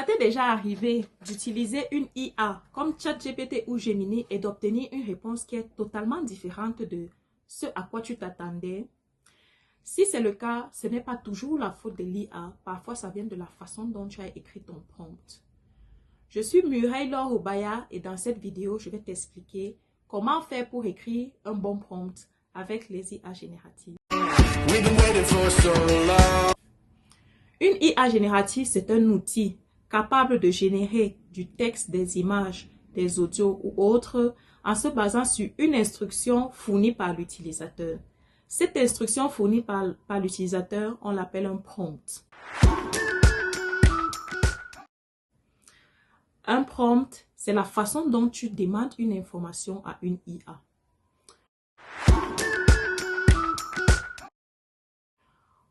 Ça t'est déjà arrivé d'utiliser une IA comme ChatGPT ou Gemini et d'obtenir une réponse qui est totalement différente de ce à quoi tu t'attendais? Si c'est le cas, ce n'est pas toujours la faute de l'IA. Parfois, ça vient de la façon dont tu as écrit ton prompt. Je suis Mireille Laure Obaya et dans cette vidéo, je vais t'expliquer comment faire pour écrire un bon prompt avec les IA génératives. Une IA générative, c'est un outil capable de générer du texte, des images, des audios ou autres en se basant sur une instruction fournie par l'utilisateur. Cette instruction fournie par l'utilisateur, on l'appelle un prompt. Un prompt, c'est la façon dont tu demandes une information à une IA.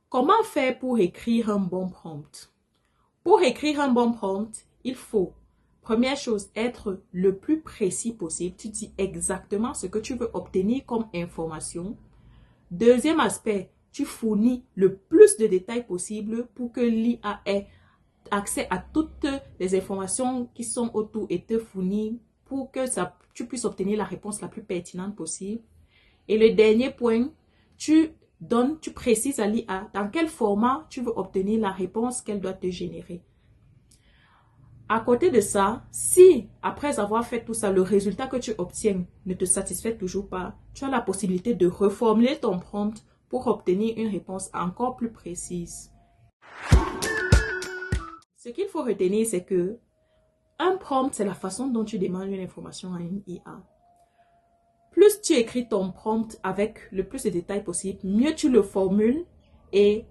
Comment faire pour écrire un bon prompt? Pour écrire un bon prompt, il faut, première chose, être le plus précis possible. Tu dis exactement ce que tu veux obtenir comme information. Deuxième aspect, tu fournis le plus de détails possible pour que l'IA ait accès à toutes les informations qui sont autour et te fournir pour que tu puisses obtenir la réponse la plus pertinente possible. Et le dernier point, tu précises à l'IA dans quel format tu veux obtenir la réponse qu'elle doit te générer. À côté de ça, si après avoir fait tout ça, le résultat que tu obtiens ne te satisfait toujours pas, tu as la possibilité de reformuler ton prompt pour obtenir une réponse encore plus précise. Ce qu'il faut retenir, c'est que un prompt, c'est la façon dont tu demandes une information à une IA. Plus tu écris ton prompt avec le plus de détails possible, mieux tu le formules et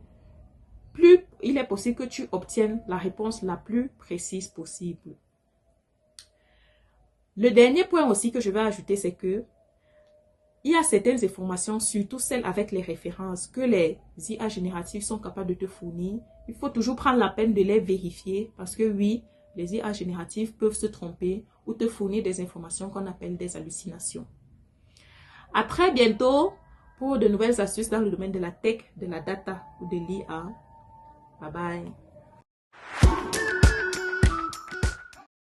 plus il est possible que tu obtiennes la réponse la plus précise possible. Le dernier point aussi que je vais ajouter, c'est que il y a certaines informations, surtout celles avec les références, que les IA génératives sont capables de te fournir. Il faut toujours prendre la peine de les vérifier parce que oui, les IA génératives peuvent se tromper ou te fournir des informations qu'on appelle des hallucinations. À très bientôt pour de nouvelles astuces dans le domaine de la tech, de la data ou de l'IA. Bye bye.